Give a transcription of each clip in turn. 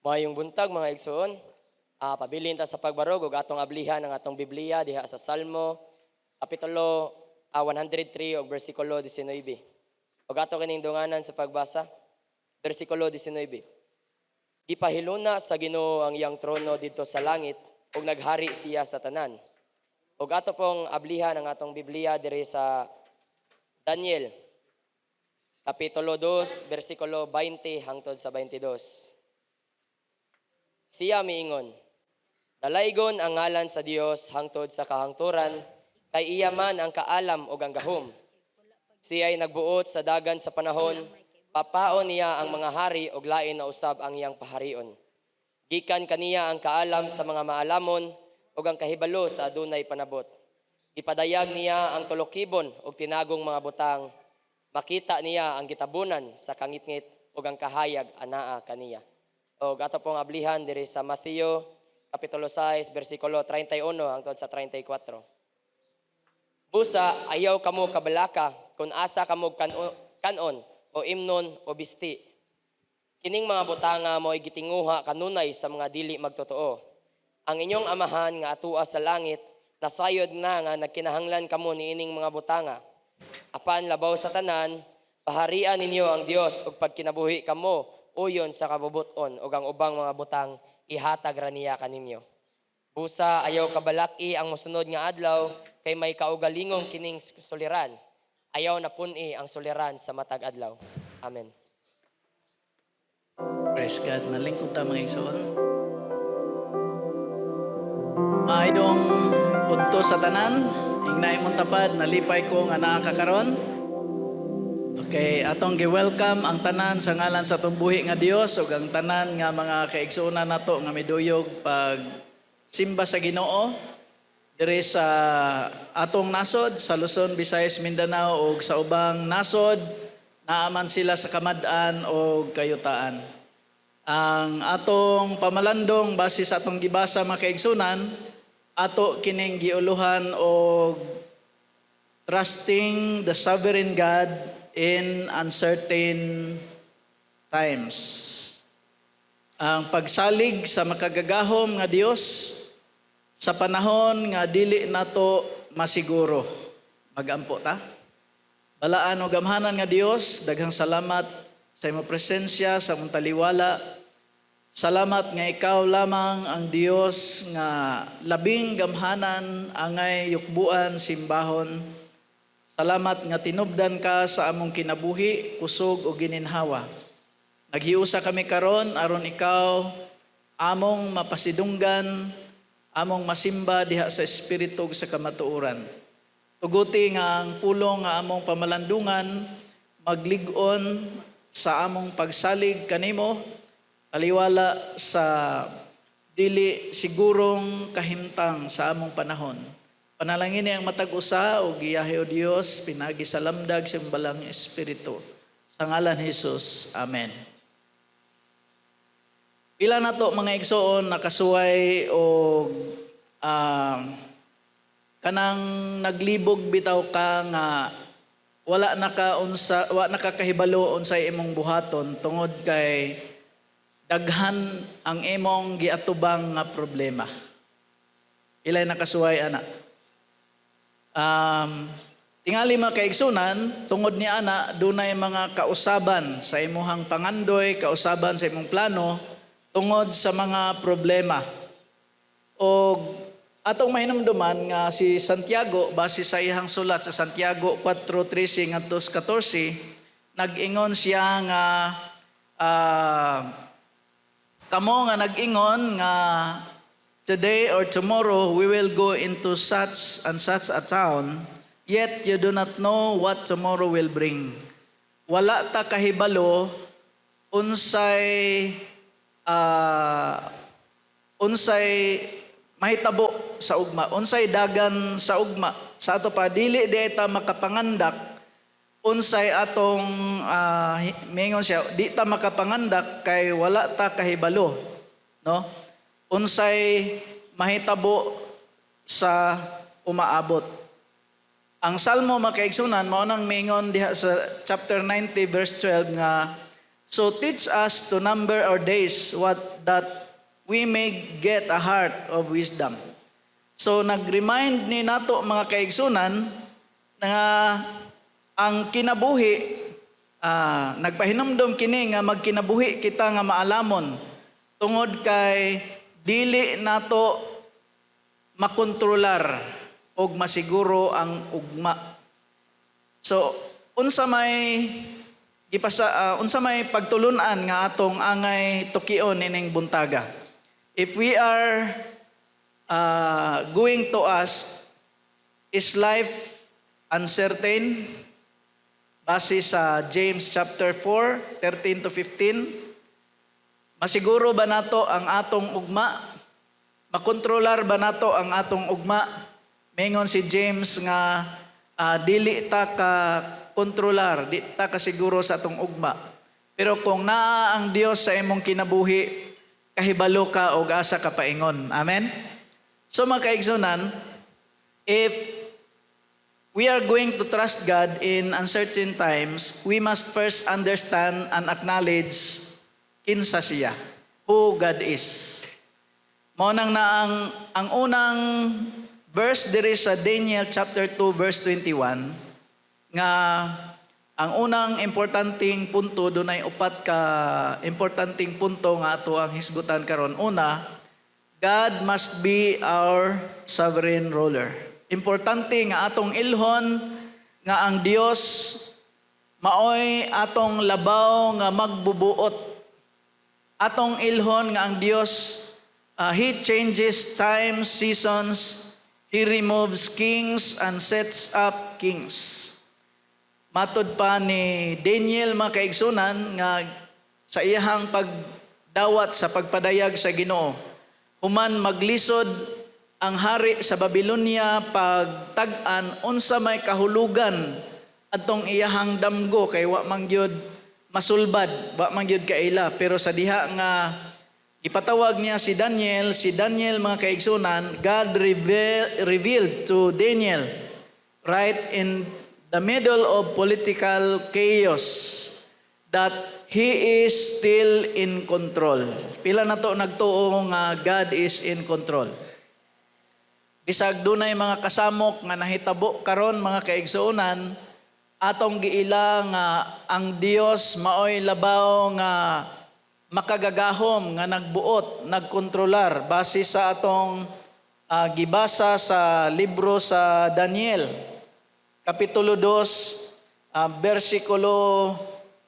Mayong buntag mga igsoon, pabilin ta sa pagbarog ug atong ablihan ang atong Biblia diha sa Salmo kapitulo 103 ug bersikulo 19. Ug ato kining dunganan sa pagbasa, bersikulo 19. Gipahiluna sa Ginoo ang iyang trono didto sa langit ug naghari siya sa tanan. Ug ato pong ablihan ang atong Biblia diri sa Daniel kapitulo 2 bersikulo 20 hangtod sa 22. Siya miingon, dalaygon ang ngalan sa Dios hangtod sa kahangturan, kay iya man ang kaalam ug ang gahom. Siya ay nagbuot sa dagan sa panahon, papaon niya ang mga hari ug lain na usab ang iyang paharion. Gikan kaniya ang kaalam sa mga maalamon ug ang kahibalo sa adunay panabot. Ipadayag niya ang tulokibon ug tinagong mga butang. Makita niya ang gitabunan sa kangitngit ug ang kahayag anaa kaniya. O ato pong ablihan diri sa Mateo kapitulo 6 bersikulo 31 hangtod sa 34. Busa ayaw kamo kabalaka kung asa kamo kanon o imnon o bisti. Kining mga butanga mo gitinguha kanunay sa mga dili magtotoo. Ang inyong amahan nga atua sa langit nasayod na nga nagkinahanglan kamo niining mga butanga. Apan labaw sa tanan, paharian ninyo ang Dios ug pagkinabuhi kamo uyon sa kabubuton o ang ubang mga butang ihatag ra niya kaninyo. Busa ayaw kabalaki ang mosunod nga adlaw kay may kaugalingong kining suliran. Ayaw na pun-i ang suliran sa matag adlaw. Amen. Praise God. Nalingkod ta mga igsoon. Maayong udto sa tanan, hingnay mong tapad, nalipay ko nga nakakaron. Okay, atong gi-welcome ang tanan sa ngalan sa tumbuhi nga Dios ug ang tanan nga mga kaigsuonan nato nga miduyog pag simba sa Ginoo diri sa atong nasod sa Luzon, Visayas, Mindanao ug sa ubang nasod naaman sila sa kamad-an o kayutaan. Ang atong pamalandong base sa atong gibasa mga kaigsuonan ato kining giuluhan og trusting the sovereign God in uncertain times. Ang pagsalig sa makagagahom nga Dios sa panahon nga dili nato masiguro. Magampo ta. Balaan o gamhanan nga Dios, daghang salamat sa imong presensya, sa imong taliwala. Salamat nga ikaw lamang ang Dios nga labing gamhanan angay yukbuan simbahon. Salamat nga tinubdan ka sa among kinabuhi, kusog o gininhawa. Naghiusa kami karon aron ikaw among mapasidunggan, among masimba diha sa espiritu sa kamatuoran. Tuguti nga ang pulong nga among pamalandungan maglig-on sa among pagsalig kanimo, taliwala sa dili sigurong kahimtang sa among panahon. Panalangin ang matag usa o giyahe o Dios pinagi sa lamdag sa balang espiritu. Sa ngalan Jesus. Amen. Pila na to mga igsoon nakasuway o kanang naglibog bitaw ka nga wala nakakahibalo unsay imong buhaton tungod kay daghan ang imong giatubang nga problema. Ilay nakasuway ana. Tingali mga kaigsunan, tungod ni ana, dunay mga kausaban sa imuhang pangandoy, kausaban sa imong plano, tungod sa mga problema. O atong mahinumduman nga si Santiago, base sa ihang sulat sa Santiago 4:13 ngadto 14, nag-ingon siya nga kamo nga nag-ingon nga today or tomorrow we will go into such and such a town, yet you do not know what tomorrow will bring. Wala ta kahibalo unsay mahitabo sa ugma, unsay dagan sa ugma. Sa ato pa dili di ta makapangandak unsay atong mingon siya, di ta makapangandak kay wala ta kahibalo, no? Unsay mahitabo sa umaabot. Ang Salmo makaigsunan mao nang mingon diha sa chapter 90 verse 12 nga So teach us to number our days, that we may get a heart of wisdom. So nag-remind ni nato mga kaigsunan na ang kinabuhi, nagpahinumdom kini nga magkinabuhi kita nga maalamon tungod kay dili nato makontrolar og masiguro ang ugma. So unsa may pagtulunan nga atong angay tukion ining buntaga. If we are going to ask, is life uncertain? Base sa James chapter 4, 13 to 15, masiguro ba nato ang atong ugma? Makontrolar ba nato ang atong ugma? Mengon si James nga dili ta ka kontrolar, di ta ka siguro sa atong ugma. Pero kung naa ang Dios sa imong kinabuhi, kahibalo ka og asa ka paingon. Amen? So mga kaigsunan, if we are going to trust God in uncertain times, we must first understand and acknowledge kinsa siya, who God is. Mao nang na ang unang verse diri sa Daniel chapter 2 verse 21 nga ang unang importanteng punto, dunay upat ka importanteng punto nga ato ang hisgutan karon. Una, God must be our sovereign ruler. Importante nga atong ilhon nga ang Dios maoy atong labaw nga magbubuot. Atong ilhon nga ang Dios, He changes times, seasons, He removes kings and sets up kings. Matod pa ni Daniel mga kaigsunan nga sa iyahang pagdawat sa pagpadayag sa Ginoo, human maglisod ang hari sa Babylonia pagtag-an unsa may kahulugan adtong iyahang damgo kay wa man gyud masulbad, wa man gyud kaila. Pero sa diha nga ipatawag niya si Daniel mga kaigsunan, God revealed to Daniel right in the middle of political chaos that He is still in control. Pila na to nagtuo nga God is in control. Bisag dunay mga kasamok nga nahitabo karon mga kaigsuonan, atong giila nga ang Dios maoy labaw nga makagagahom nga nagbuot, nagkontrolar base sa atong gibasa sa libro sa Daniel kapitulo 2 bersikulo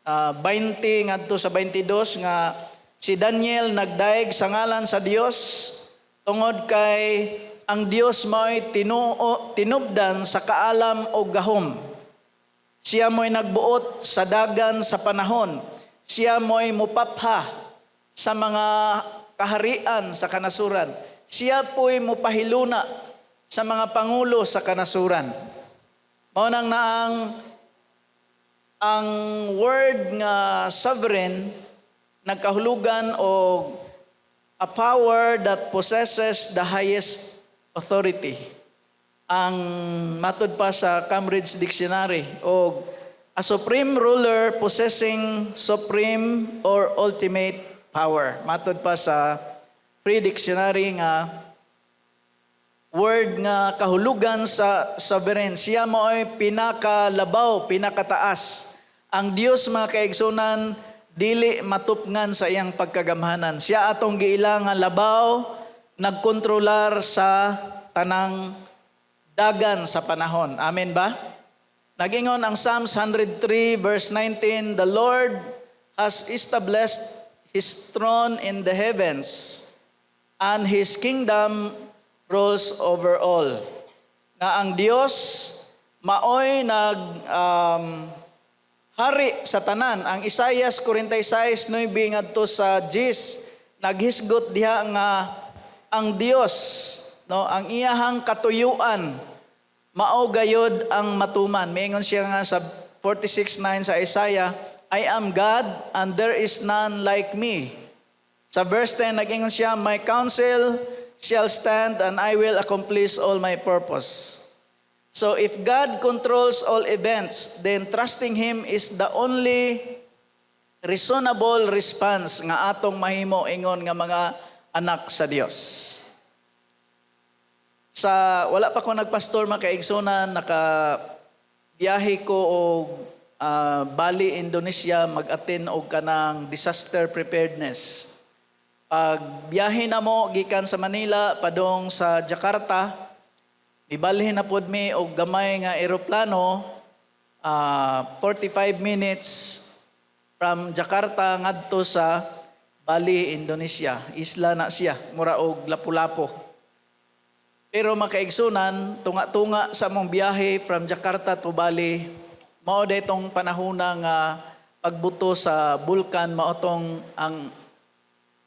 20 ngadto sa 22 nga si Daniel nagdaig sa ngalan sa Dios tungod kay ang Dios mao'y tinubdan sa kaalam o gahom. Siya mo'y nagbuot sa dagan sa panahon. Siya mo'y mupapha sa mga kaharian sa kanasuran. Siya po'y mupahiluna sa mga pangulo sa kanasuran. Mao nang ang word nga sovereign nagkahulugan o a power that possesses the highest authority. Ang matod pa sa Cambridge Dictionary o a supreme ruler possessing supreme or ultimate power. Matod pa sa Free Dictionary nga word nga kahulugan sa sovereign. Siya mo'y pinakalabaw, pinakataas. Ang Dios mga kaigsunan dili matupngan sa iyang pagkagamhanan. Siya atong giila nga labaw, nagkontrolar sa tanang dagan sa panahon. Amen ba? Nagingon ang Psalms 103 verse 19, the Lord has established His throne in the heavens, and His kingdom rules over all. Na ang Dios maoy hari sa tanan. Ang Isaias 46:9 ngadto sa 10 naghisgot diha nga ang Dios, no, ang iyahang katuyuan mao gayod ang matuman. Miingon siya nga sa 46:9 sa Isaiah, I am God and there is none like me. Sa verse 10 nagingon siya, my counsel shall stand and I will accomplish all my purpose. So if God controls all events, then trusting Him is the only reasonable response nga atong mahimo ingon nga mga anak sa Dios. Sa wala pa ko nagpastor makaigsunan, biyahe ko og Bali, Indonesia, mag-attend og kanang disaster preparedness. Pag biyahe na mo gikan sa Manila padong sa Jakarta, ibalhin na pod mi og gamay nga eroplano, 45 minutes from Jakarta ngadto sa Bali, Indonesia. Isla na siya, mura og Lapu-Lapu. Pero makaigsunan, tunga-tunga sa mong biyahe from Jakarta to Bali, mao daytong panahona nga pagbuto sa bulkan, mao tong ang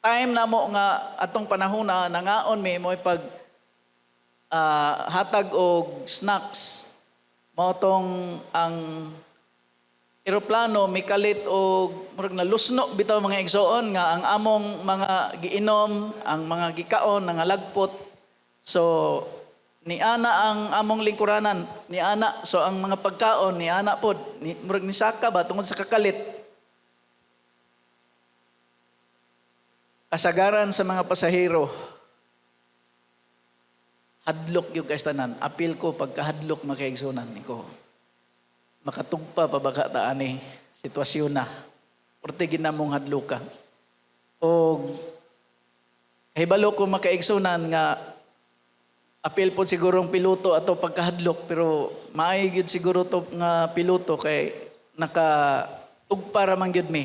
time na mo nga atong panahona nangaon mi mo pag hatag og snacks, mao tong ang eroplano mikalit og murag nalusno bitaw mga igsoon nga ang among mga giinom, ang mga gikaon nga lagpot. So ni ana ang among lingkuranan, ni ana, so ang mga pagkaon ni ana pod, murag ni saka ba tungod sa kakalit. Kasagaran sa mga pasahero, hadlok yung kaistanan. Apil ko pagkahadlok makaigsunan niko. Makatugpa pa baka taani sitwasyon na. Porte ginamong hadluka. O hibalo ko makaigsunan nga apil po sigurong piloto ato pagkahadlok, pero maay gyud siguro to nga piloto kay nakatugpa ra man gyud mi.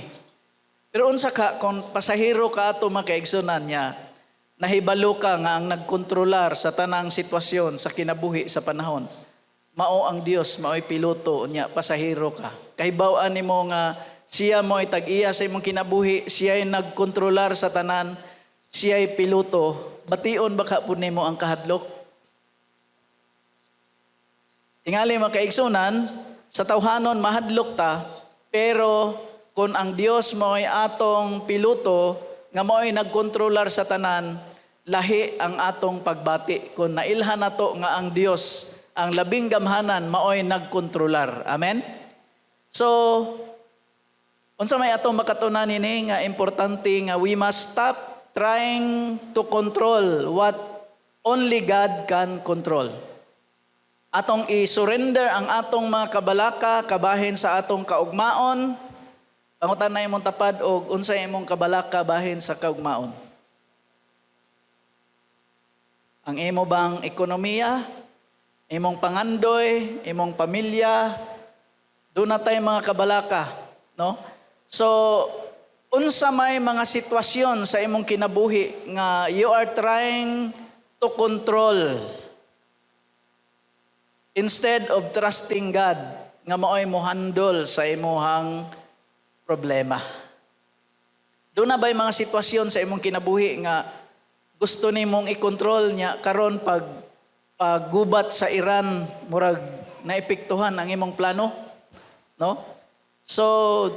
Pero unsa ka kung pasahero ka ato makaigsunan niya, nahibalo ka nga ang nagkontrolar sa tanang sitwasyon sa kinabuhi sa panahon. Mao ang Dios, mao'y piloto niya, pasahero ka. Kahibaw-an nimo nga siya mo'y tag-iya sa imong kinabuhi, siya'y nagkontrolar sa tanan, siya'y piloto. Bation baka po nimo ang kahadlok? Tingali makaigsunan, sa tawhanon mahadlok ta, pero kung ang Dios mo'y atong piloto, nga mo'y nagkontrolar sa tanan, lahi ang atong pagbati. Kung nailhan nato nga ang Dios, ang labing gamhanan, mao'y nagkontrolar. Amen? So, unsa may atong makatunan nini nga importante nga we must stop trying to control what only God can control. Atong i-surrender ang atong mga kabalaka kabahin sa atong kaugmaon. Pangutan na imong tapad og unsay imong kabalaka bahin sa kaugmaon. Ang imo bang ekonomiya, imong pangandoy, imong pamilya, doon na tayo mga kabalaka, no? So, unsa may mga sitwasyon sa imong kinabuhi nga you are trying to control instead of trusting God nga mao'y mo handle sa imong problema. Doon na ba'y mga sitwasyon sa imong kinabuhi nga gusto nimong i-control niya karon paggubat sa Iran murag naepektuhan ang imong plano? No? So,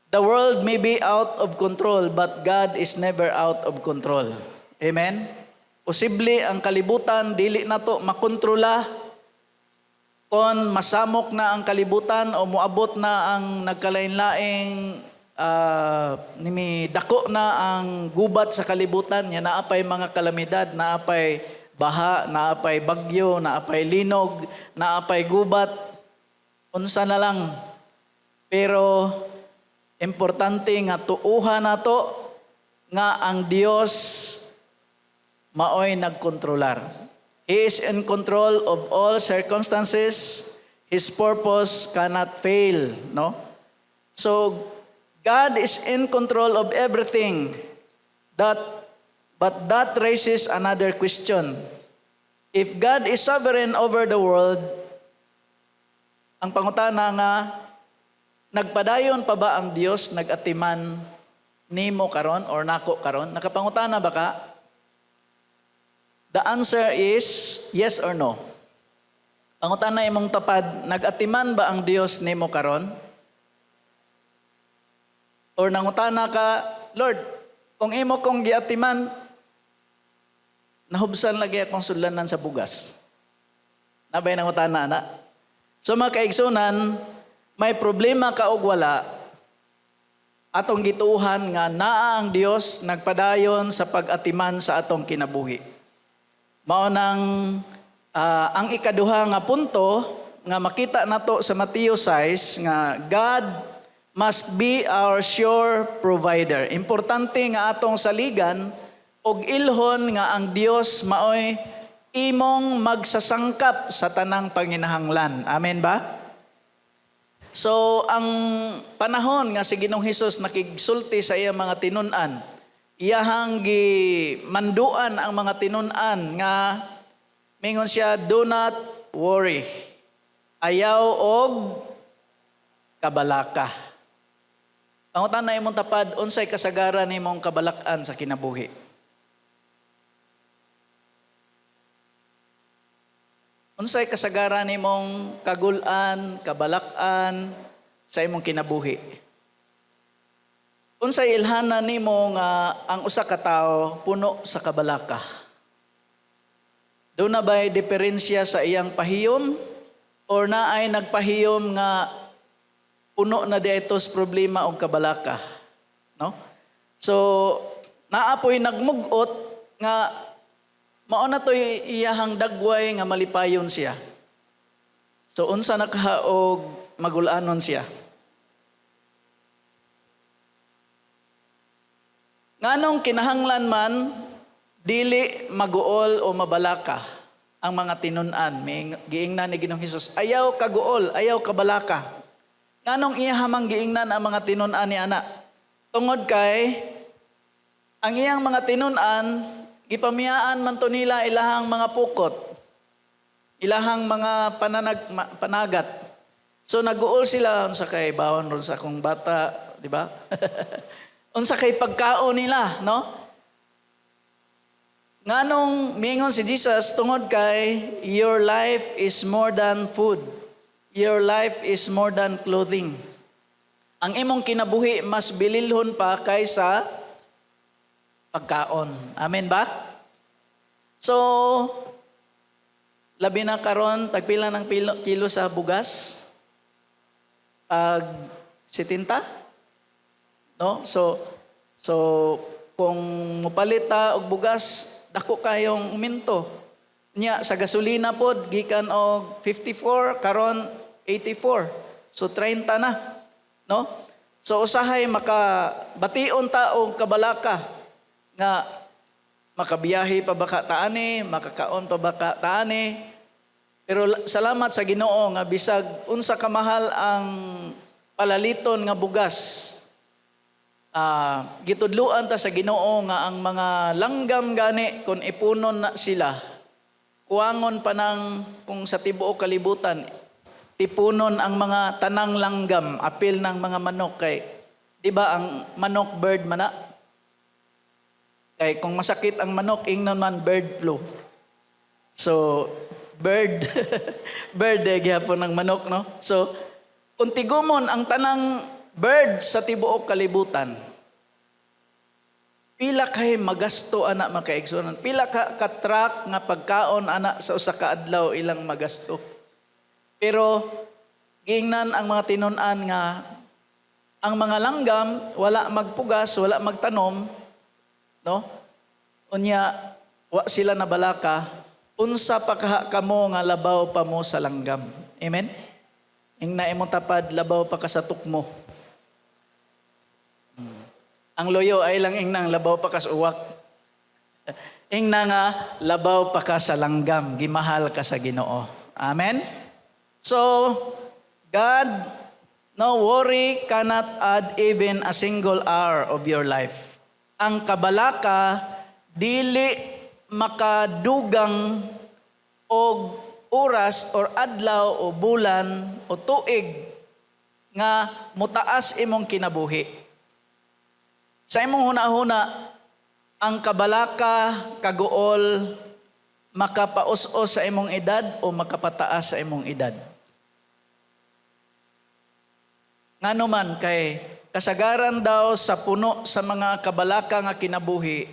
the world may be out of control but God is never out of control. Amen? Posible ang kalibutan, dili na to makontrola. Kung masamok na ang kalibutan o muabot na ang nagkalain-laing dako na ang gubat sa kalibutan, yan naapay mga kalamidad, naapay baha, naapay bagyo, naapay linog, naapay gubat, unsa na lang. Pero importante nga tuuhan nato nga ang Dios maoy nagkontrolar. He is in control of all circumstances. His purpose cannot fail, no? So God is in control of everything. But that raises another question. If God is sovereign over the world, ang pangutana nga, nagpadayon pa ba ang Dios nagatiman nimo karon or nako karon? Nakapangutana ba ka? The answer is yes or no. Pangutana imong tapad, nagatiman ba ang Dios nimo karon? Or nangutana ka, Lord, kung imo kong giatiman, nahubsan lagi akong sudlanan sa bugas. Nabay nangutana na. So mga kaigsunan, may problema ka og wala, atong gituhan nga naa ang Dios nagpadayon sa pag-atiman sa atong kinabuhi. Mao nang ang ikaduha nga punto nga makita nato sa Mateo 6 nga God must be our sure provider. Importante nga atong saligan og ilhon nga ang Dios maoy imong magsasangkap sa tanang panginahanglan. Amen ba? So, ang panahon nga si Ginoong Hesus nakigsulti sa iyang mga tinun-an, iyahang gimanduan ang mga tinun-an nga mingon siya, do not worry. Ayaw og kabalaka. Pangutan na imong tapad, unsay kasagaran nimong kabalakan sa kinabuhi? Unsay kasagaran nimong kagulan, kabalakan sa imong kinabuhi? Unsay ilhana nimo nga ang usa ka tawo puno sa kabalaka? Doon na ba'y diferensya sa iyang pahiyom? Or na ay nagpahiyom nga puno na dietos problema o kabalaka? No? So, naapoy nagmugot nga mao na to'y iyahang dagway nga malipayon siya. So, unsa nakahaog magulanon siya? Nganong kinahanglan man, dili maguol o mabalaka ang mga tinun-an. May giingnan ni Ginoong Hesus, ayaw kaguol, ayaw kabalaka. Nganong iyahamang giingnan ang mga tinun-an ni ana? Tungod kay, ang iyang mga tinun-an, gipamiyaan man to nila ilahang mga pukot, ilahang mga panagat. So naguol sila unsa kay bawon ron sa akong bata, di ba? Unsa kay pagkaon nila, no? Nganong mingon si Jesus tungod kay your life is more than food. Your life is more than clothing. Ang imong kinabuhi mas bililhon pa kaysa pagkaon. Amen ba? So, labi na karon tagpila ng kilo sa bugas? 70? No? So kung mupalita og bugas, dako kayong uminto. Nya sa gasolina pod gikan og 54 karon 84. So 30 na, no? So usahay makabation ta og kabalaka nga makabiyahe pa baka taani, makakaon pa baka taani. Pero salamat sa Ginoo nga bisag unsa kamahal ang palaliton nga bugas. Gitudluan ta sa Ginoo nga ang mga langgam gani kung ipunon na sila, kuwangon pa ng kung sa tibuok kalibutan, tipunon ang mga tanang langgam, apil ng mga manok kay, di ba ang manok bird mana? Kay kung masakit ang manok, ingnon man bird flu. So, bird gyapon ng manok, no? So, kung tigumon ang tanang bird sa tibuok kalibutan, pila kay magasto ana makaigsunan, pila ka katrak nga pagkaon ana sa usa ka adlaw ilang magasto. Pero giingnan ang mga tinun-an nga ang mga langgam wala magpugas, wala magtanom, no? Unya wa sila nabalaka, unsa pa kaha kamo nga labaw pa mo sa langgam. Amen. Ingna imong tapad labaw pa ka sa tukmo. Ang loyo ay lang ingnang labaw pa ka sa uwak. Ingna nga labaw pa ka sa langgam, gimahal ka sa Ginoo. Amen. So God, no worry cannot add even a single hour of your life. Ang kabalaka dili makadugang og oras or adlaw o bulan o tuig nga mutaas imong kinabuhi. Sa imong hunahuna, ang kabalaka kaguol makapaus-os sa imong edad o makapataas sa imong edad. Ngano man kay kasagaran daw sa puno sa mga kabalaka nga kinabuhi,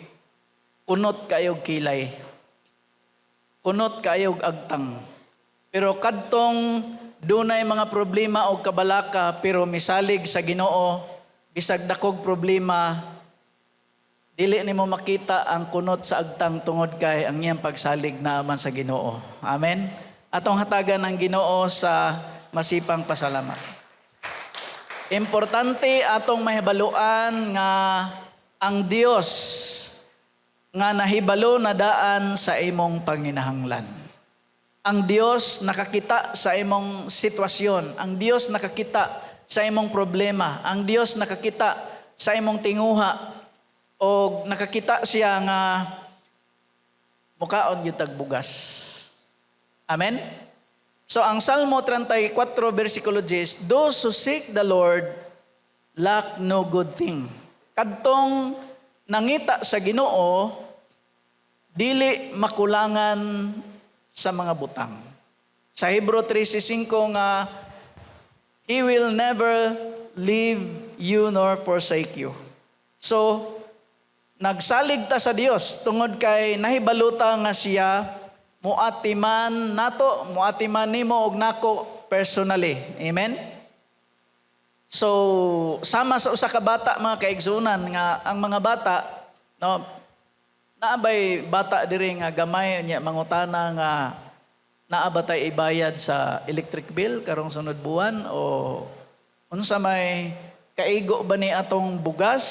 kunot kayog kilay. Kunot kayog agtang. Pero kadtong dunay mga problema o kabalaka pero misalig sa Ginoo, bisag dakog problema, dili nimo makita ang kunot sa agtang tungod kay ang iyang pagsalig na man sa Ginoo. Amen. Atong hatagan ang Ginoo sa masipang pasalamat. Importante atong mahibaluan nga ang Dios nga nahibalo na daan sa imong panginahanglan. Ang Dios nakakita sa imong sitwasyon. Ang Dios nakakita sa imong problema. Ang Dios nakakita sa imong tinguha. O nakakita siya nga mukaon yung tagbugas. Amen? So ang Salmo 34 versikulo 10, those who seek the Lord lack no good thing. Kadtong nangita sa Ginoo, dili makulangan sa mga butang. Sa Hebrew 3:5 nga, He will never leave you nor forsake you. So, nagsalig ta sa Dios tungod kay nahibaluta nga siya muatiman nato, muatiman nimo og nako personally. Amen? So, sama sa usa ka bata mga kaigsunan nga ang mga bata, no, naabay bata diri nga gamay nya mangutana nga naa ba tay ibayad sa electric bill karong sunod buwan o unsa may kaigo ba ni atong bugas?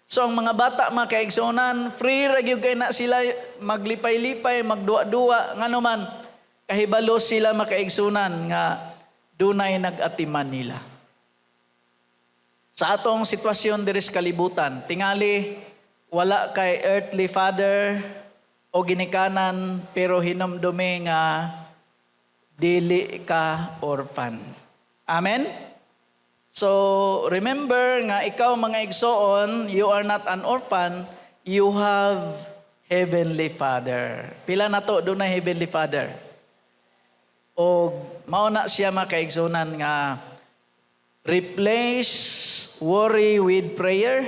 So ang mga bata mga kaigsunan, free ra gyud kay na sila maglipay-lipay, magduwa-duwa nganuman kahibalo sila mga kaigsunan nga dunay nag-atiman nila. Sa atong sitwasyon diri sa kalibutan, tingali wala kay earthly father o ginikanan pero hinumdumi nga dili ka orphan. Amen? So, remember nga ikaw mga igsoon, you are not an orphan, you have Heavenly Father. Pila na to, doon na Heavenly Father. O mauna siya mga kaigsunan nga replace worry with prayer.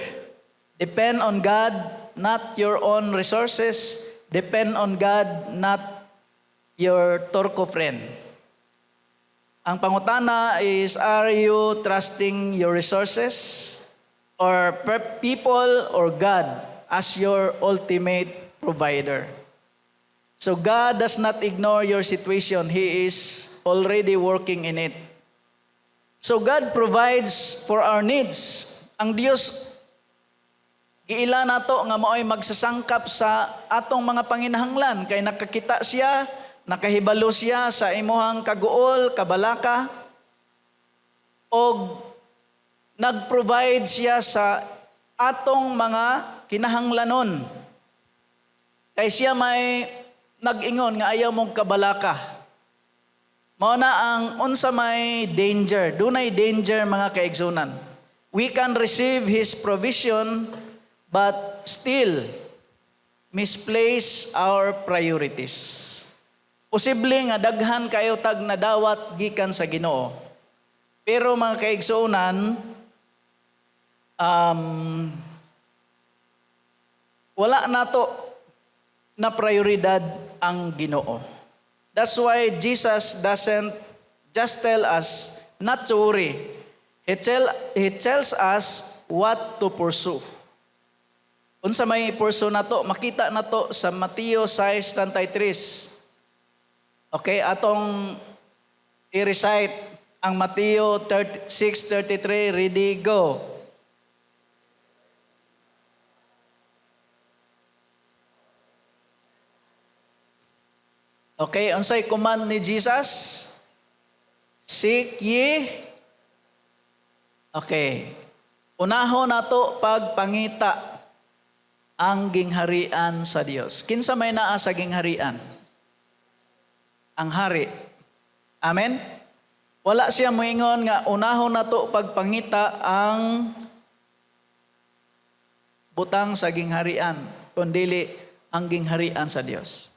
Depend on God, not your own resources. Depend on God, not your torko friend. Ang pangutana is, are you trusting your resources or people or God as your ultimate provider? So God does not ignore your situation. He is already working in it. So God provides for our needs. Ang Dios, giila nato nga mao'y magsasangkap sa atong mga panginahanglan kay nakakita siya, nakahibalo siya sa imuhang kaguol, kabalaka, o nag-provide siya sa atong mga kinahanglanon. Kay siya may nag-ingon nga ayaw mong kabalaka. Mao na ang unsa may danger, dunay danger mga kaigsunan. We can receive His provision but still misplace our priorities. Posible nga daghan kayo tag nadawat gikan sa Ginoo. Pero mga kaigsuonan, wala nato na prioridad ang Ginoo. That's why Jesus doesn't just tell us not to worry. He tells us what to pursue. Unsa may pursue nato, makita nato sa Mateo 6:33. Okay, atong i-recite ang Mateo 6:33. Ready, go. Okay, unsay command ni Jesus? Seek ye. Okay. Unahon nato pagpangita ang gingharian sa Dios. Kinsa may naa sa gingharian? Ang hari. Amen? Wala siya moingon nga unahon nato pagpangita ang butang sa gingharian, kundi ang gingharian sa Dios.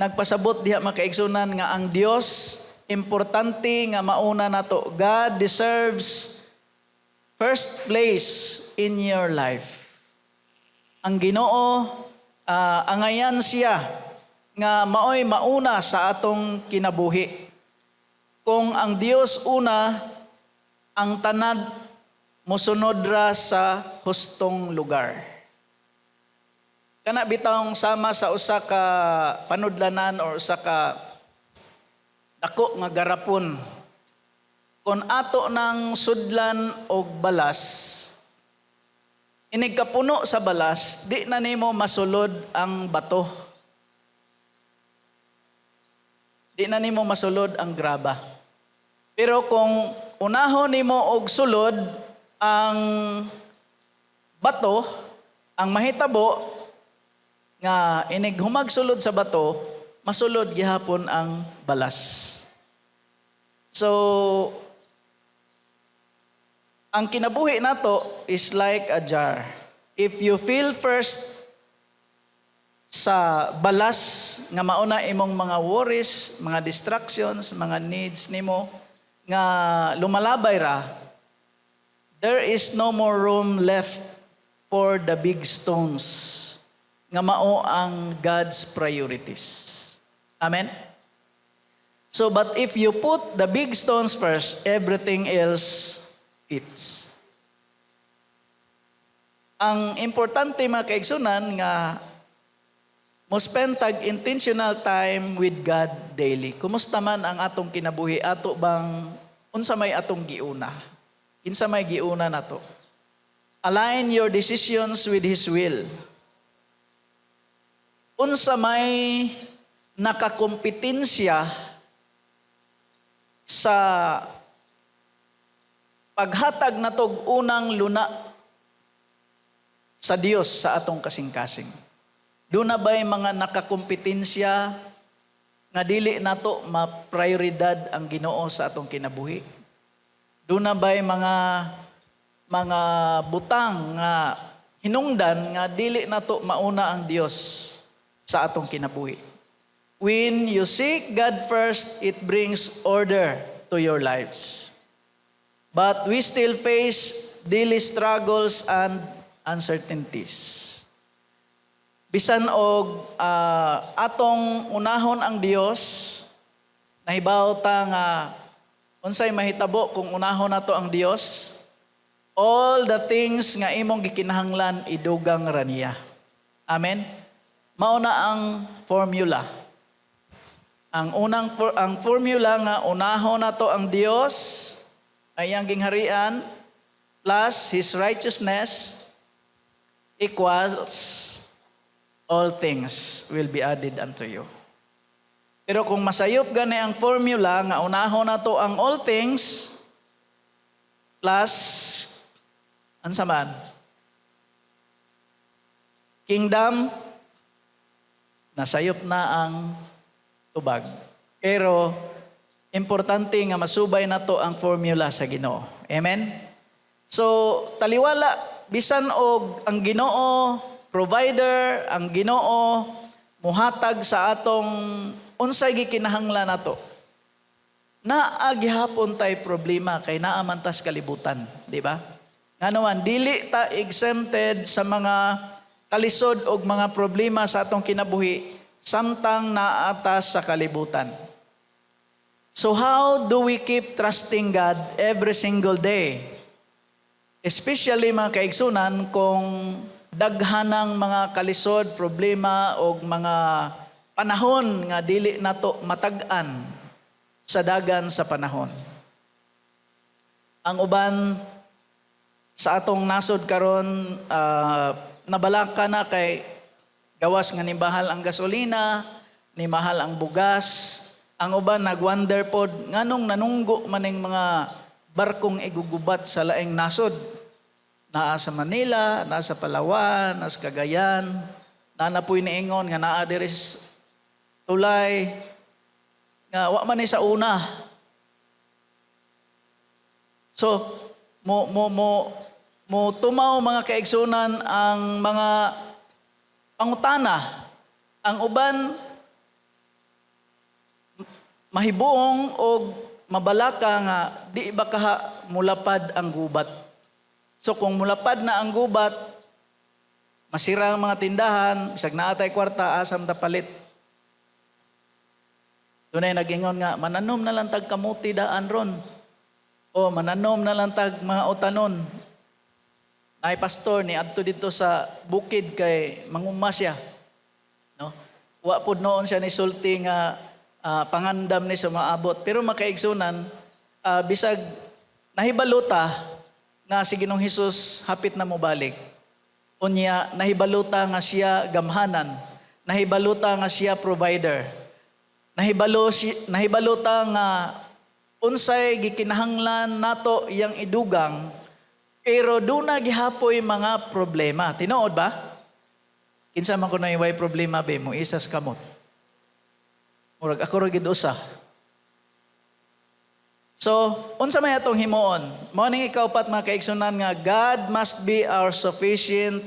Nagpasabot diha mga kaigsunan nga ang Dios importante nga mauna nato. God deserves first place in your life. Ang Ginoo, angayan siya nga maoy mauna sa atong kinabuhi. Kung ang Dios una, ang tanan musunod ra sa hustong lugar. Kana bitawng sama sa usa ka panudlanan or usa ka dako nga garapon. Kung ato ng sudlan og balas, inig kapuno sa balas, di na nimo masulod ang bato. Di na nimo masulod ang graba. Pero kung unahon nimo og sulod ang bato, ang mahitabo nga inig humagsulod sa bato, masulod gihapon ang balas. So, ang kinabuhi nato is like a jar. If you fill first sa balas nga mauna imong mga worries, mga distractions, mga needs nimo nga lumalabay ra, there is no more room left for the big stones nga mao ang God's priorities. Amen? So, but if you put the big stones first, everything else fits. Ang importante mga kaigsunan nga mo spend tag intentional time with God daily. Kumusta man ang atong kinabuhi? Ato bang unsa may atong giuna? Kinsa may giuna nato? Align your decisions with His will. Unsa may nakakompetensya sa paghatag natog unang luna sa Dios sa atong kasing-kasing. Doon na ba'y mga nakakompetensya nga dili nato ma-prioridad ang Ginoo sa atong kinabuhi? Doon na ba'y mga butang nga hinungdan nga dili nato mauna ang Dios sa atong kinabuhi? When you seek God first, it brings order to your lives. But we still face daily struggles and uncertainties. Bisan og atong unahon ang Dios, nahibaw ta nga unsay mahitabo kung unahon nato ang Dios, all the things nga imong gikinahanglan idugang ra niya. Amen. Mao na ang formula. Ang formula nga unahon nato ang Dios ay ang gingharian plus His righteousness equals all things will be added unto you. Pero kung masayop gani ang formula nga unahon nato ang all things plus ansa man kingdom, nasayop na ang tubag. Pero importante nga masubay nato ang formula sa Ginoo. Amen? So, taliwala, bisan og ang Ginoo, provider, ang Ginoo, muhatag sa atong unsay gikinahanglan nato. Naa gihapon tay problema kay naa man tas kalibutan, di ba? Nganuman, dili ta exempted sa mga kalisod og mga problema sa atong kinabuhi samtang naatas sa kalibutan. So how do we keep trusting God every single day? Especially mga kaigsunan kung daghanang mga kalisod, problema o mga panahon nga dili nato matag-an sa dagan sa panahon. Ang uban sa atong nasod karon nabalaka na kay gawas nga ni mahal ang gasolina, ni mahal ang bugas. Ang uban nagwonder pod nganong nanunggo maning mga barkong igugubat sa laing nasod. Naa sa Manila, naa sa Palawan, naa sa Cagayan, naa na po'y niingon nga naa diri tulay nga wa man ni sa una. So mo tumaw mga kaigsunan ang mga pangutana. Ang uban mahibuong o mabalaka nga di ba kaha mulapad ang gubat. So kung mulapad na ang gubat, masira ang mga tindahan, bisag naatay kwarta, asam ta palit. Tunay nagingon nga, mananom na lang tag kamuti daan ron. O mananom na lang tag mga utanon. Ay pastor ni adto dito sa bukid kay manguma siya. No? Wa pud noon siya ni sulti nga pangandam ni sa maabot. Pero makaigsunan bisag nahibaluta nga si Ginoong Hesus hapit na mobalik. Unya nahibaluta nga siya gamhanan, nahibaluta nga siya provider. Nahibaluta nga unsay gikinahanglan nato iyang idugang pero duna gihapoy mga problema. Tinuod ba? Kinsa man kuno way problema be mo isas kamot. Murag ako ra gid usa. So, unsa may atong himuon? Mao ning ikaupat mga kaigsunan nga God must be our sufficient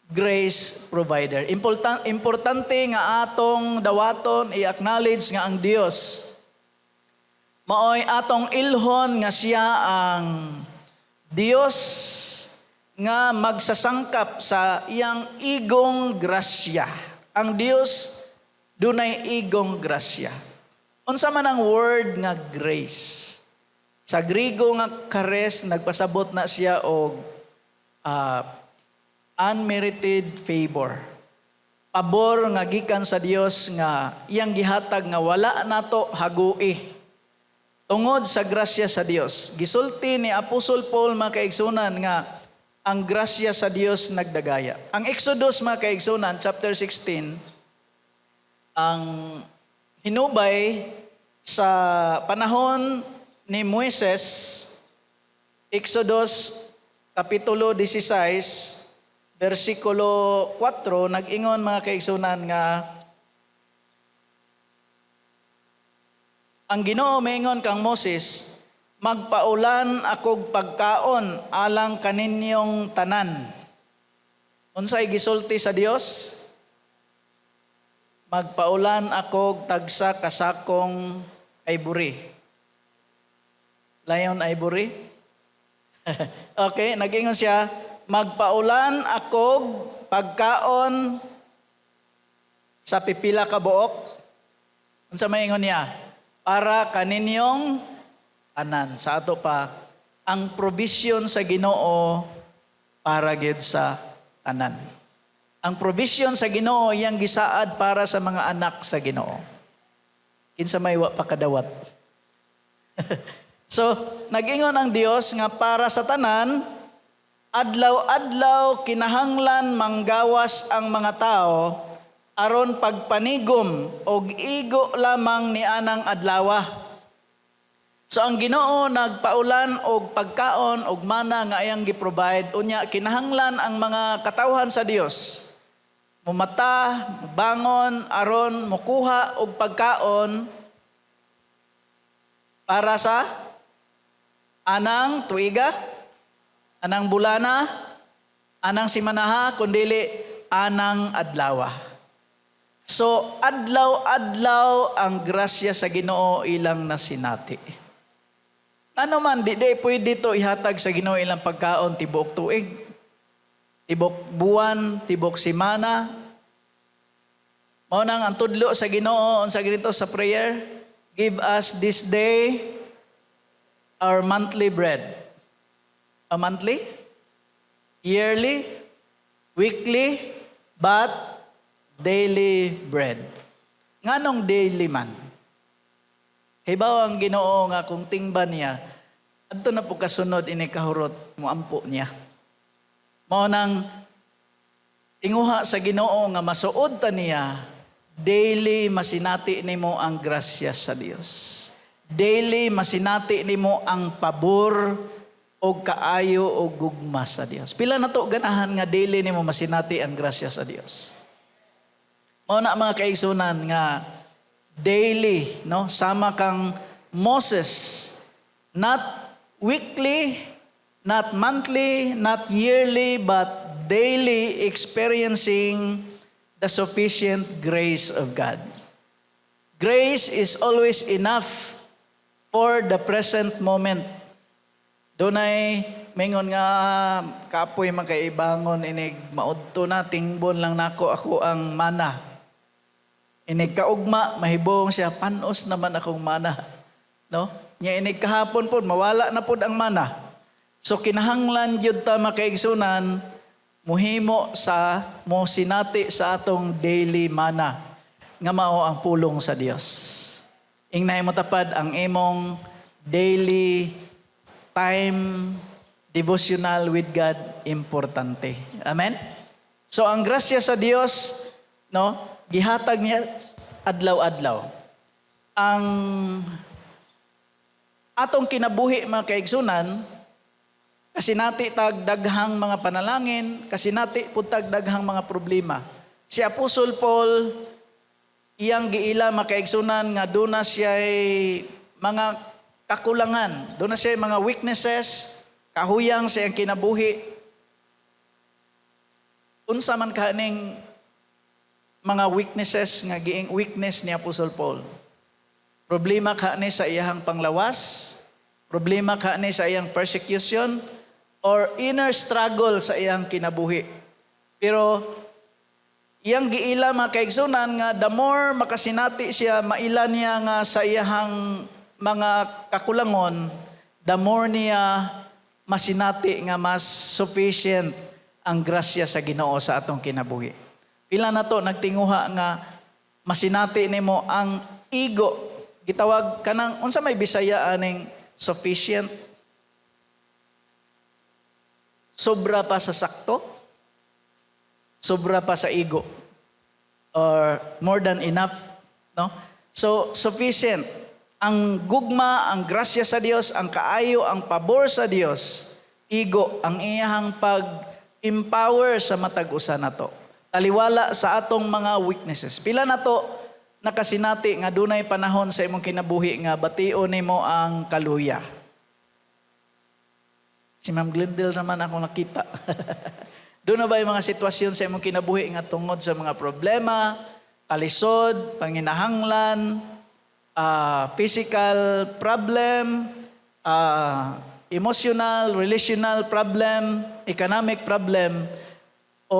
grace provider. Importante nga atong dawaton i-acknowledge nga ang Dios maoy atong ilhon nga siya ang Dios nga magsasangkap sa iyang igong grasya. Ang Dios dunay igong grasya. Unsa man ang word nga grace? Sa Griego nga charis nagpasabot na siya og unmerited favor. Pabor nga gikan sa Dios nga iyang gihatag nga wala nato hagui. Tungod sa grasya sa Dios. Gisulti ni Apostol Paul mga kaigsunan nga ang grasya sa Dios nagdagaya. Ang Exodus mga kaigsunan chapter 16 ang hinubay sa panahon ni Moises, Exodus kapitulo 16 versikulo 4 nag-ingon mga kaigsunan nga ang Ginoo maingon kang Moses, magpaulan akog pagkaon alang kaninyong tanan. Unsay gisulti sa Dios? Magpaulan akog tagsa kasakong ivory. Lion ivory? Okay, nag-ingon siya, magpaulan akog pagkaon sa pipila ka buok. Unsa maingon niya? Para kaninyong tanan. Sa ato pa, ang provision sa Ginoo para gid sa tanan. Ang provision sa Ginoo iyang gisaad para sa mga anak sa Ginoo. Kinsa may wa pa kadawat. So, nag-ingon ang Dios nga para sa tanan, adlaw-adlaw kinahanglan manggawas ang mga tao aron pagpanigom og igo lamang ni anang adlawa. So ang Ginoo nagpaulan og pagkaon og mana nga iyang gi-provide unya kinahanglan ang mga katawhan sa Dios mumata, bangon aron mokuha og pagkaon para sa anang tuiga, anang bulana, anang simanaha, kundili anang adlawa. So, adlaw-adlaw ang grasya sa Ginoo ilang nasinati. Ano man, di pwede to ihatag sa Ginoo ilang pagkaon, tibok tuig, tibok buwan, tibok simana. Mao nang ang tudlo sa Ginoo, unsa ganito sa prayer, give us this day our monthly bread. A monthly, yearly, weekly, but daily bread. Nganong daily man? Hibaw ang Ginoo nga kung tingban niya, adto na po kasunod ini kahurot mo ampo niya. Mao nang tinguha sa Ginoo nga masuod ta niya, daily masinati nimo ang grasya sa Dios. Daily masinati nimo ang pabor o kaayo o gugma sa Dios. Pila na to ganahan nga daily nimo masinati ang grasya sa Dios. Mao na mga kaigsunan nga daily, no? Sama kang Moses, not weekly, not monthly, not yearly, but daily experiencing the sufficient grace of God. Grace is always enough for the present moment. Dunay mingon nga kapoy makaibangon inig maudto na tingbon lang nako ako ang mana. Inig kaugma mahibong siya panos naman akong mana. No? Nya inig kahapon pod mawala na pod ang mana. So kinahanglan gyud ta makaigsunan muhimo sa mo sinati sa atong daily mana nga mao ang pulong sa Dios. Ingnahay mo tapad ang imong daily time devotional with God importante. Amen. So ang grasya sa Dios, no, gihatag niya adlaw-adlaw. Ang atong kinabuhi mga kaigsunan, kasi nati tag daghang mga panalangin, kasi nati pud tag daghang mga problema. Si Apostol Paul, iyang giila mga kaigsunan nga doon na siya mga kakulangan, doon na siya mga weaknesses, kahuyang sa iyang kinabuhi. Unsa man kaning mga weaknesses nga giing weakness ni Apostol Paul? Problema kaani sa iyang panglawas, problema kaani sa iyang persecution, or inner struggle sa iyang kinabuhi. Pero iyang giila mga kaigsunan nga the more makasinati siya, maila niya nga sa iyang mga kakulangon, the more niya masinati nga mas sufficient ang grasya sa Ginoo sa atong kinabuhi. Pila na to nagtinguha nga masinati nimo ang ego. Gitawag kanang unsa may Bisaya aning sufficient? Sobra pa sa sakto? Sobra pa sa ego? Or more than enough? No? So, sufficient. Ang gugma, ang grasya sa Dios, ang kaayo, ang pabor sa Dios, ego, ang iyahang pag-empower sa matag usa nato. Taliwala sa atong mga weaknesses. Pila na to nakasinati nga dunay panahon sa imong kinabuhi nga bation nimo ang kaluya. Si Ma'am Glendale naman ako nakita. Doon na ba yung mga sitwasyon sa imong kinabuhi nga tungod sa mga problema, kalisod, panginahanglan, physical problem, emotional, relational problem, economic problem, o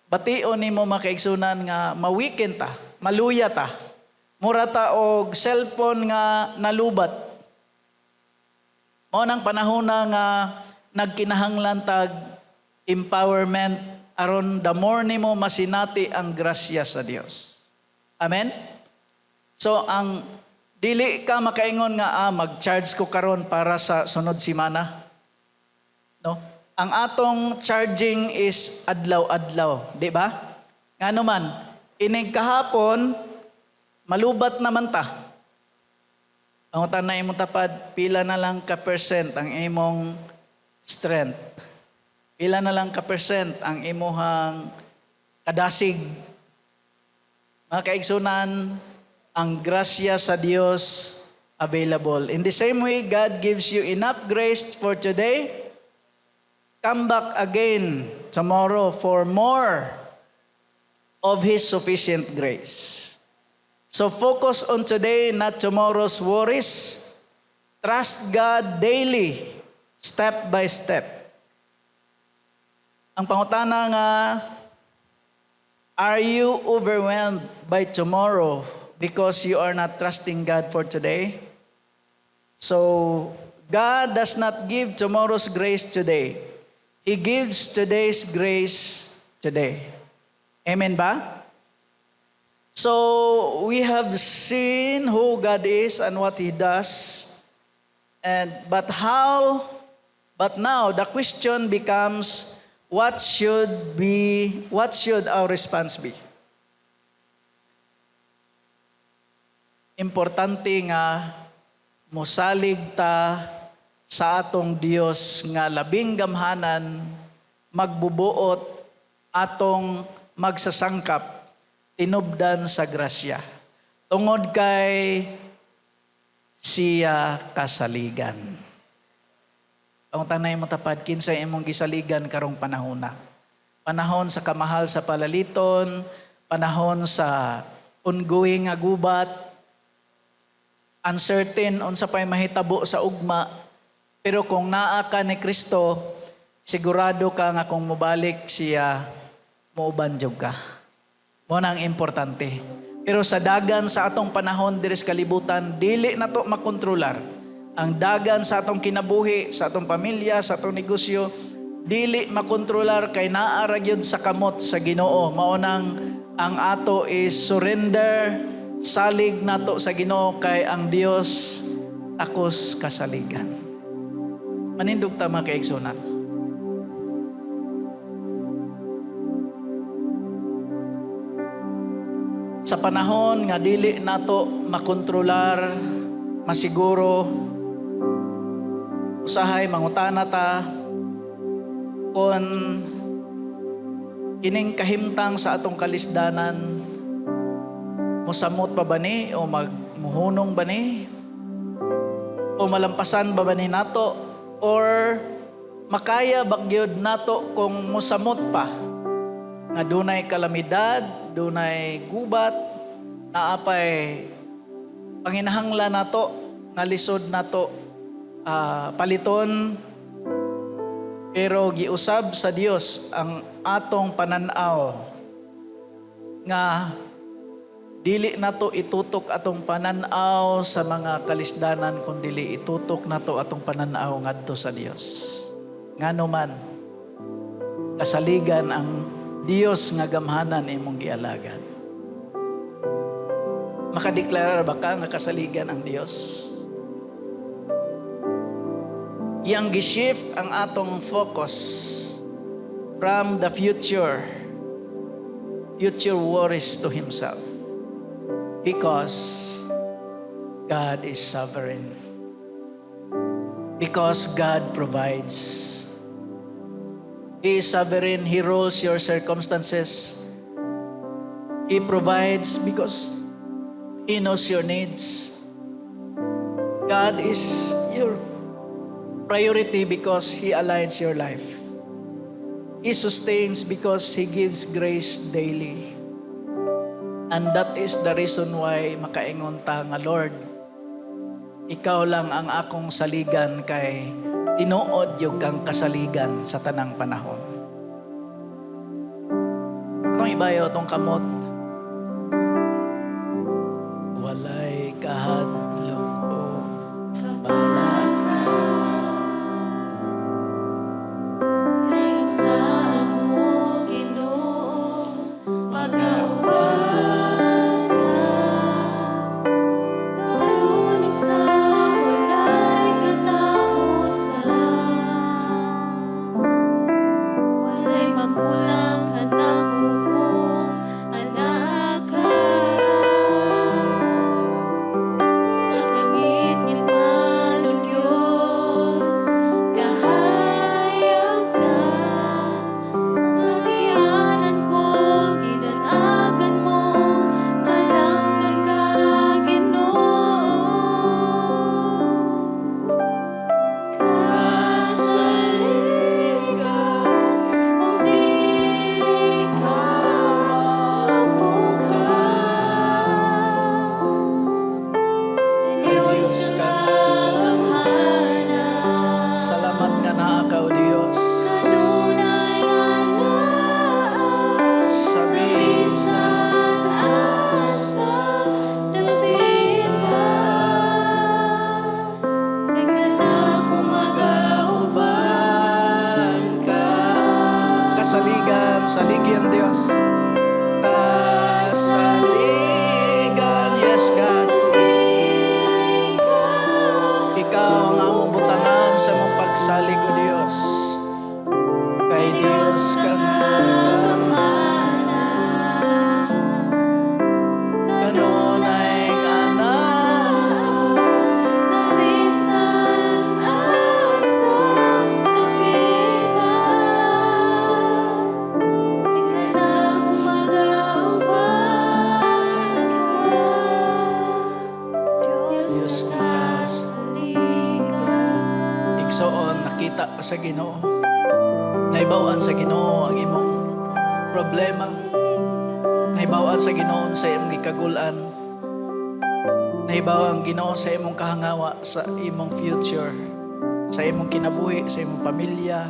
bation nimo makaigsunan nga ma-weaken ta, maluya ta, mura ta og cellphone nga nalubat. Mao nang panahon na nga nagkinahanglan tag empowerment aron the more nimo masinati ang grasya sa Dios. Amen. So ang dili ka makaingon nga mag-charge ko karon para sa sunod semana. No? Ang atong charging is adlaw-adlaw, di ba? Ngano man, inig kahapon malubat naman ta. Ang utan na imong tapad, pila na lang ka percent ang imong strength. Pila na lang ka percent ang imong kadasig. Mga kaigsunan, ang grasya sa Dios available. In the same way, God gives you enough grace for today. Come back again tomorrow for more of His sufficient grace. So focus on today, not tomorrow's worries. Trust God daily, step by step. Ang pangutana nga, are you overwhelmed by tomorrow because you are not trusting God for today? So, God does not give tomorrow's grace today. He gives today's grace today. Amen ba? So, we have seen who God is and what He does. But now the question becomes, what should our response be? Importante nga mosalig ta sa atong Dios nga labing gamhanan, magbubuot atong magsasangkap tinubdan sa grasya. Tungod kay siya kasaligan. Ang tanay mo tapad, kinsay imong gisaligan karong panahona. Panahon sa kamahal sa palaliton, panahon sa ongoing nga gubat, uncertain unsa pay mahitabo sa ugma. Pero kung naa ka ni Kristo, sigurado ka nga kung mobalik siya, muubanjog ka. Mo nang importante. Pero sa dagan sa atong panahon diri sa kalibutan, dili na to makontrolar. ang dagan sa atong kinabuhi, sa atong pamilya, sa atong negosyo, dili makontrolar kay naara gyud sa kamot sa Ginoo. Maunang ang ato is surrender, salig nato sa Ginoo kay ang Dios takos kasaligan. Manindog ta mga kaigsunan. Sa panahon nga dili nato makontrolar, masiguro, usahay mangutana ta kung kining kahimtang sa atong kalisdanan mosamot pa ba ni o magmuhunong ba ni o malampasan ba ni nato or makaya bagyod nato kung mosamot pa nga dunay kalamidad, dunay gubat, naapay panginahanglan nato nga lisod nato paliton, pero giusab sa Dios ang atong pananaw nga dili nato itutok atong pananaw sa mga kalisdanan kundi itutok nato atong pananaw ngadto sa Dios. Ngano man kasaligan ang Dios nga gamhanan imong gialagan. Makadeklara ba ka nga kasaligan ang Dios? Yang gi-shift ang atong focus from the future worries to Himself. Because God is sovereign. Because God provides. He is sovereign. He rules your circumstances. He provides because He knows your needs. God is your priority because He aligns your life. He sustains because He gives grace daily. And that is the reason why makaingon ta nga, Lord, Ikaw lang ang akong saligan kay tinuod yung kang kasaligan sa tanang panahon. Itong ibayo, itong kamot, walay kahadlok o balaka. Kaya sa mo, Ginoo, mag-aubad ka. Karoon sa walay katapusan. Walay magkulang ka ng hukom, anak ka. Sa kangit-ngit malulyos, kahayag ka. Magianan ko, ginanagan mo, halanggan ka, Ginoo. Kasaligan, o di ka Diyos ka gamhanan. Salamat nga naa ka, O Dios. Kanunay anaa sa bisan asa dapit ka. Kay kanako mag-auban ka. Kasaligan, saligyan Dios. Kasaligan, yes God. Pumili ka. Ikaw ang among butangan sa mong pagsalig, O Dios. Kay Dios kang kanunay anak. Sa bisan asa dapitan. Kay kanako mag-auban ka. Diyos ka kasaligan. Igsoon, nakita ka sa Ginoo. Naibawaan sa Ginoo ang imong problema. Naibawaan sa Ginoo sa imong gikagulan. Naibawa ang Ginoo sa imong kahangawa sa imong future, sa imong kinabuhi, sa imong pamilya,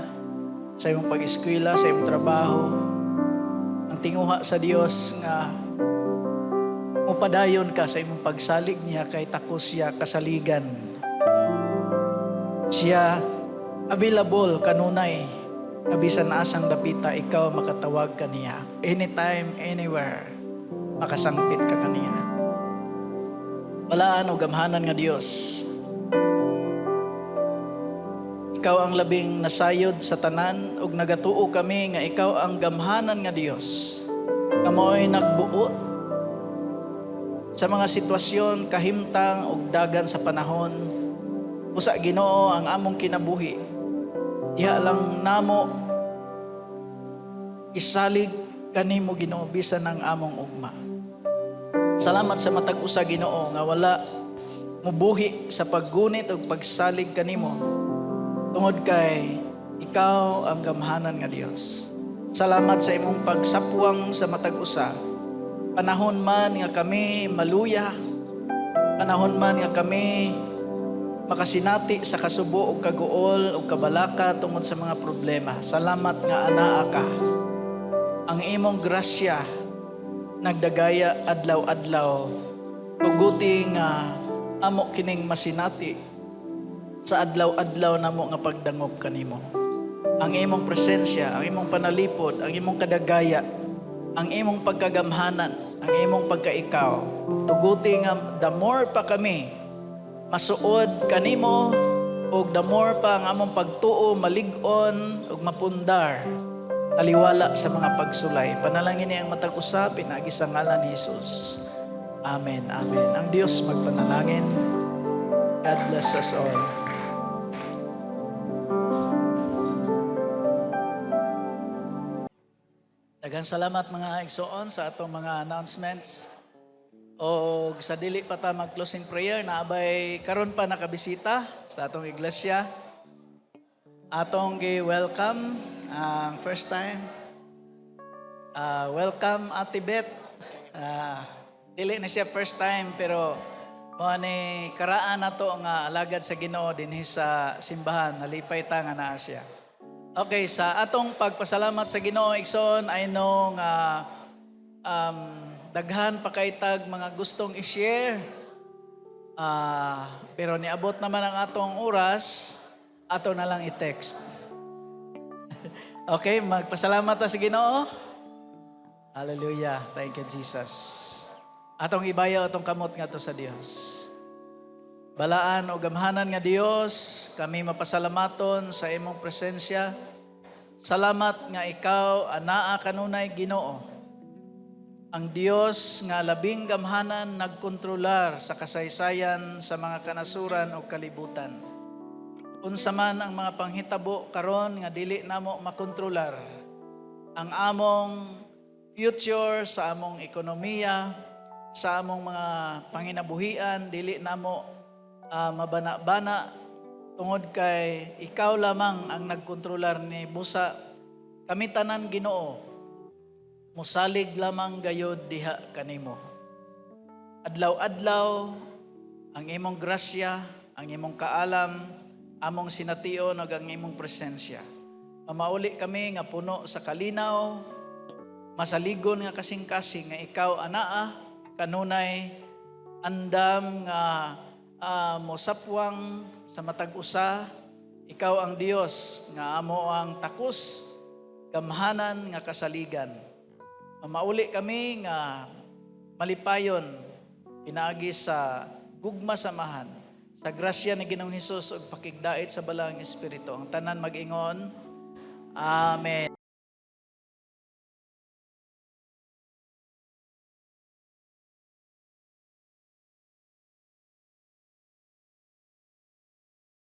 sa imong pag-eskwela, sa imong trabaho. Ang tinguha sa Dios nga mupadayon ka sa imong pagsalig niya kay takos siya kasaligan. Siya available kanunay nga bisan asang dapita ikaw makatawag kaniya. Anytime, anywhere, makasangpit ka kaniya. Walaan o gamhanan nga Dios. Ikaw ang labing nasayod sa tanan ug nagatuo kami nga ikaw ang gamhanan nga Dios. Kamoy nagbuot sa mga sitwasyon kahimtang ug dagan sa panahon. Usa Ginoo ang among kinabuhi. Diha lang namo isalig kanimo Ginoo bisan ang among ugma. Salamat sa matag usa Ginoo nga wala mubuhi sa paggunit ug pagsalig kanimo. Tungod kay ikaw ang gamhanan nga Dios. Salamat sa imong pagsapwang sa matag usa. Panahon man nga kami maluya, panahon man nga kami makasinati sa kasubo o kaguol o kabalaka tungod sa mga problema. Salamat nga anaa ka. Ang imong grasya nagdagaya adlaw-adlaw. Tuguti nga amo kining masinati sa adlaw-adlaw namo nga pagdangop kanimo. Ang imong presensya, ang imong panalipod, ang imong kadagaya, ang imong pagkagamhanan, ang imong pagkaikaw. Tuguti nga the more pa kami masuod kanimo ug the more pa ang among pagtuo malig-on ug mapundar aliwala sa mga pagsulay. Panalangin niya ang matag usa pinagi sa ngalan ni Jesus. Amen. Amen. Ang Dios magpanalangin. God bless us all. Daghang salamat mga igsoon sa atong mga announcements. O sa dili pa ta mag-closing prayer, naabay karon pa nakabisita sa atong iglesia. Atong gi-welcome ang first time. Welcome Ate Beth. Dili na siya first time pero mo ni karaan nato nga alagad sa Ginoo dinhi sa simbahan, nalipay ta nga naa siya. Okay, sa atong pagpasalamat sa Ginoo igsoon, I know nga daghan pa kay tag mga gustong i-share. Pero niabot naman ang atong oras, ato na lang i-text. Okay, magpasalamat ta sa Ginoo. Hallelujah. Thank you, Jesus. Atong ibayaw atong kamot nga to sa Dios. Balaan o gamhanan nga Dios, kami mapasalamaton sa imong presensya. Salamat nga ikaw anaa kanunay Ginoo. Ang Dios nga labing gamhanan nagkontrolar sa kasaysayan sa mga kanasuran o kalibutan. Unsa man ang mga panghitabo karon nga dili namo makontrolar. Ang among future sa among ekonomiya, sa among mga panginabuhian dili namo mabana-bana tungod kay ikaw lamang ang nagkontrolar ni busa kami tanan Ginoo musalig lamang gayod diha kanimo. Adlaw-adlaw ang imong grasya, ang imong kaalam, among sination ug ang imong presensya. Mamauli kami nga puno sa kalinaw, masaligon nga kasing-kasing nga ikaw anaa kanunay andam nga mosapwang sa matag usa. Ikaw ang Dios nga amo ang takos, gamhanan nga kasaligan. Mamauli kami nga malipayon pinaagi sa gugma samahan sa grasya ni Ginoong Hesus ug pakigdait sa balang Espiritu. Ang tanan mag-ingon, Amen.